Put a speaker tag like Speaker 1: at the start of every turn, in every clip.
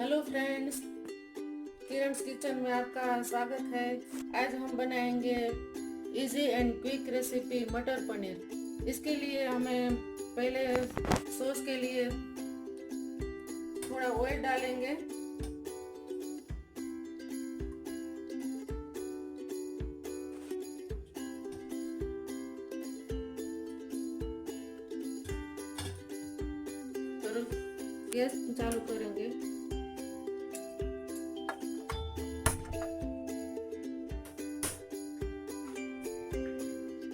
Speaker 1: Hello friends, किरण's kitchen में आपका स्वागत है। आज हम बनाएंगे इजी एंड क्विक रेसिपी मटर पनीर। इसके लिए हमें पहले सॉस के लिए थोड़ा ऑयल डालेंगे। और गैस चालू करेंगे।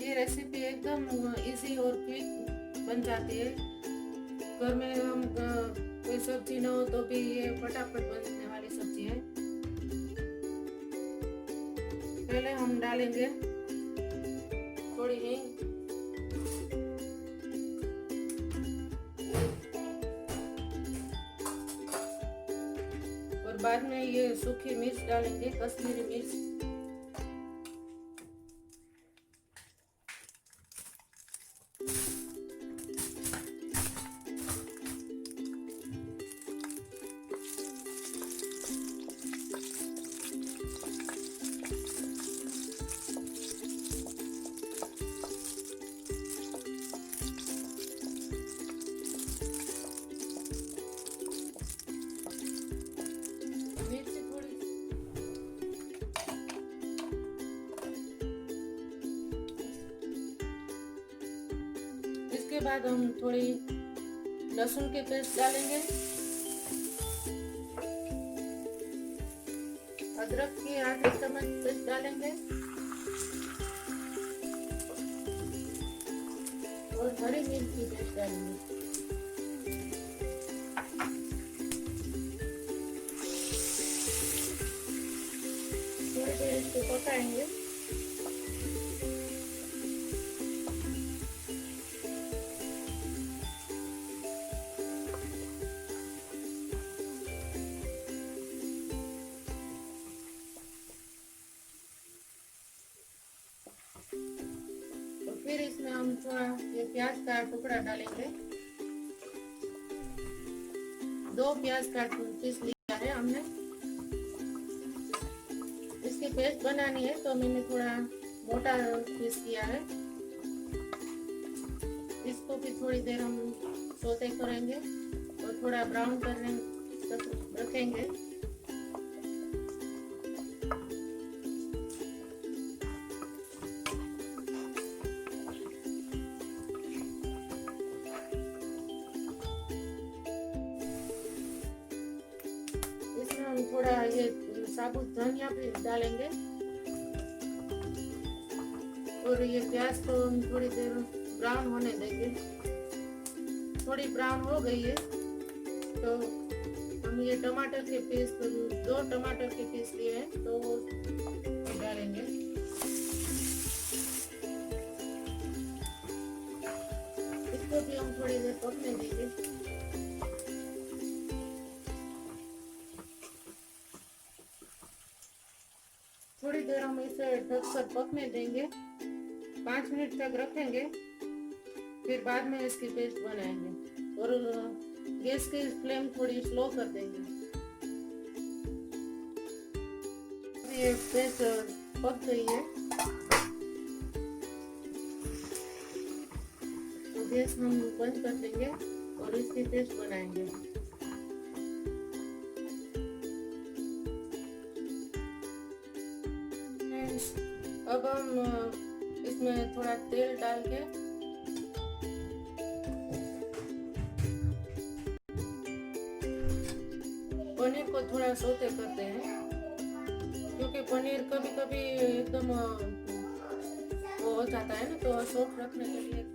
Speaker 1: ये रेसिपी एकदम इजी और क्विक बन जाती है। घर में हम कोई सब्जी न हो तो भी ये फटाफट बनने वाली सब्जी है। पहले हम डालेंगे थोड़ी हींग, और बाद में ये सूखी मिर्च डालेंगे, कश्मीरी मिर्च। इसके बाद हम थोड़ी लहसुन के पेस्ट डालेंगे, अदरक की आधी चम्मच पेस्ट डालेंगे और हरी मिर्च की पेस्ट डालेंगे। थोड़ी देर इसको पकाएंगे। फिर इसमें हम थोड़ा ये प्याज का टुकड़ा डालेंगे। 2 प्याज का पीस लिया है हमने। इसकी पेस्ट बनानी है तो मैंने थोड़ा मोटा पीस किया है। इसको भी थोड़ी देर हम सौते करेंगे और थोड़ा ब्राउन करने तक रखेंगे। हम थोड़ा ये साबुत धनिया भी डालेंगे और ये प्याज को हम थोड़ी देर ब्राउन होने देंगे। थोड़ी ब्राउन हो गई है तो हम ये टमाटर के पीस 2 टमाटर के पीस लिए हैं तो वो डालेंगे। इसको भी हम थोड़ी देर पकने देंगे। थोड़ी देर हम इसे ढककर पकने देंगे, 5 मिनट तक रखेंगे। फिर बाद में इसकी पेस्ट बनाएंगे और गैस की फ्लेम थोड़ी स्लो कर देंगे। ये पेस्ट पक गई है तो गैस हम बंद कर देंगे और इसकी पेस्ट बनाएंगे। अब हम इसमें थोड़ा तेल डाल के पनीर को थोड़ा सौते करते हैं, क्योंकि पनीर कभी कभी एकदम वो हो जाता है ना, तो सॉफ्ट रखने के लिए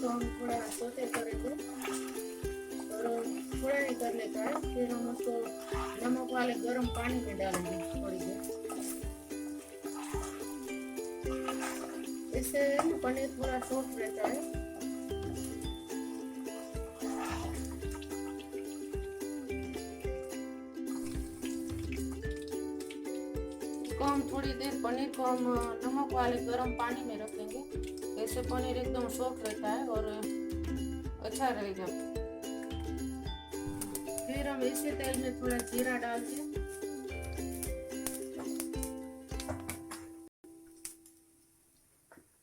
Speaker 1: इसको हम थोड़ा सोते करेंगे और थोड़ा ही करने का है। फिर हम उसको नमक वाले गर्म पानी में डालेंगे थोड़ी देर। इससे पनीर थोड़ा सॉफ्ट रहता है। इसको हम थोड़ी देर पनीर को हम नमक वाले गर्म पानी में रखेंगे। ऐसे पनीर एकदम सॉफ्ट रहता है और अच्छा रहेगा। फिर हम इसी तेल में थोड़ा जीरा डाल के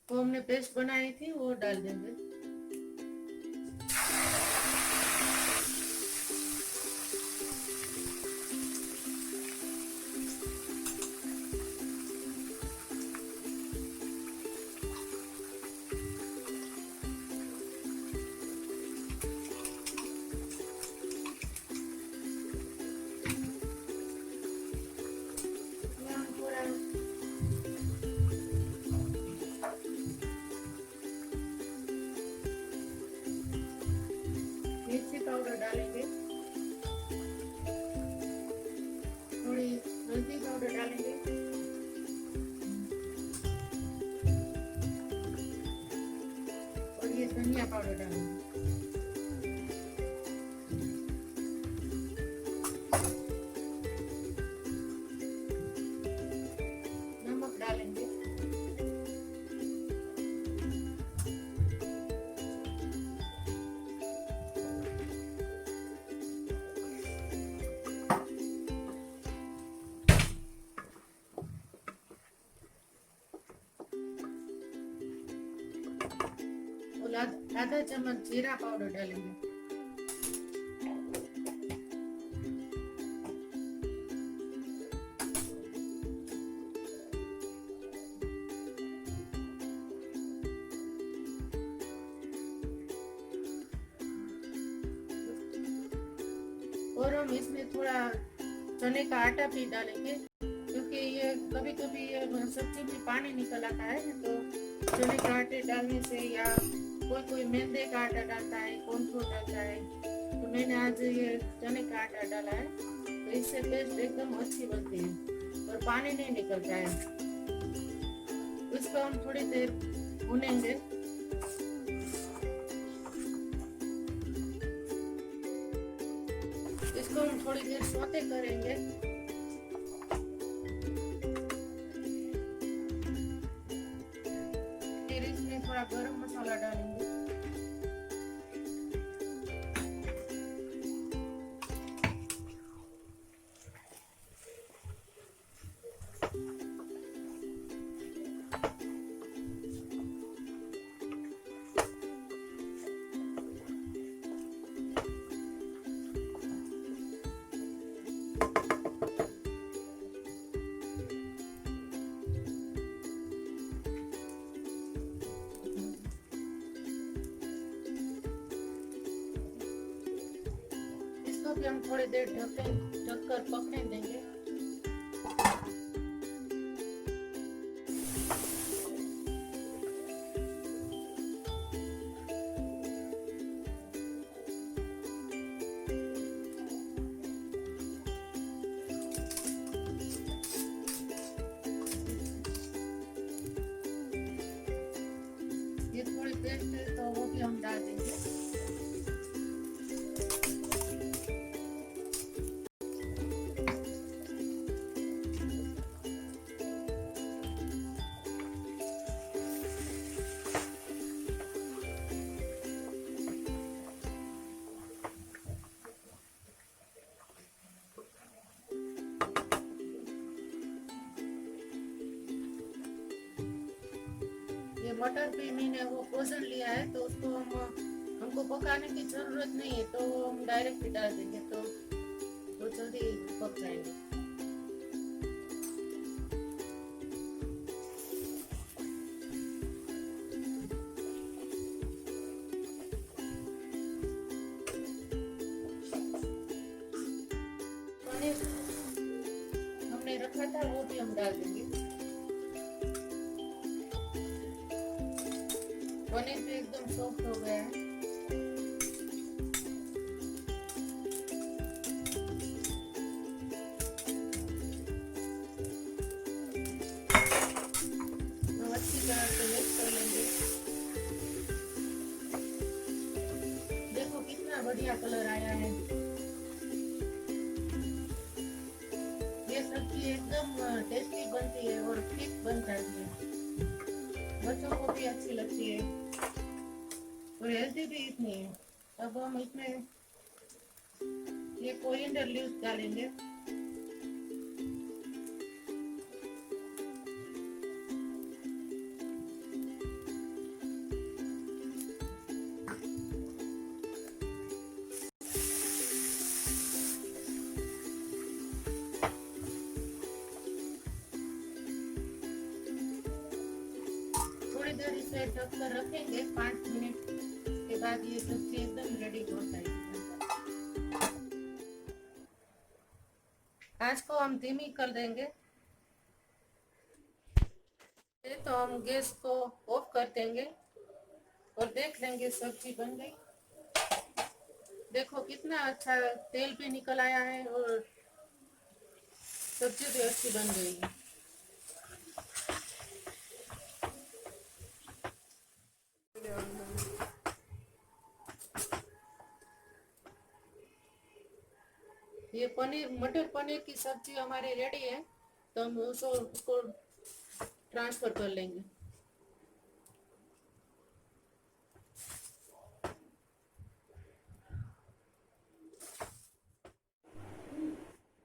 Speaker 1: वो हमने पेस्ट बनाई थी वो डाल देंगे। मिर्ची पाउडर डालेंगे, थोड़ी हल्दी पाउडर डालेंगे और ये धनिया पाउडर डालेंगे। नमक डालेंगे, और आधा चम्मच जीरा पाउडर डालेंगे। और हम इसमें थोड़ा चने का आटा भी डालेंगे, क्योंकि ये कभी कभी सब्जी में पानी निकल आता है, तो चने का आटे डालने से या कोई कोई मैदे का आटा डालता है, कॉर्नफ्लोर डालता है, तो मैंने आज ये चने का आटा डाला है, तो इससे पेस्ट एकदम अच्छी बनती है और पानी नहीं निकलता है। इसको हम थोड़ी देर भूनेंगे। इसको हम थोड़ी देर सौते करेंगे। फिर इसमें थोड़ा गरम मसाला डालेंगे। इसको भी हम थोड़ी देर ढककर पकने देंगे। ये थोड़ी पेस्ट है तो वो भी हम डाल देंगे। ये मटर भी मैंने वो फ्रोजन लिया है, तो उसको हमको पकाने की जरूरत नहीं है, तो हम डायरेक्ट डाल देंगे तो जल्दी पक जाएंगे। पनीर हमने रखा था वो भी हम डाल देंगे। पनीर भी एकदम सॉफ्ट हो गया है। हम अच्छी तरह से मिक्स कर लेंगे। देखो कितना बढ़िया कलर आया है। ये सब्जी एकदम टेस्टी बनती है और थिक बन जाती है। बच्चों को भी अच्छी लगती है और हेल्दी भी इतनी है। अब हम इसमें ये कोरिएंडर लीव्स डालेंगे। थोड़ी देर इसे ढककर रखेंगे, 5 मिनट के बाद ये सब्जी एकदम रेडी हो जाएगी। आँच को हम धीमी कर देंगे। तो हम गैस को ऑफ कर देंगे और देख लेंगे सब्जी बन गई। देखो कितना अच्छा तेल भी निकल आया है और सब्जी भी अच्छी बन गई है। ये पनीर मटर पनीर की सब्जी हमारी रेडी है। तो हम उसको ट्रांसफर कर लेंगे।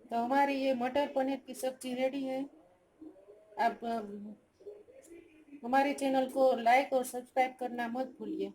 Speaker 1: तो हमारी ये मटर पनीर की सब्जी रेडी है। आप हमारे चैनल को लाइक और सब्सक्राइब करना मत भूलिए।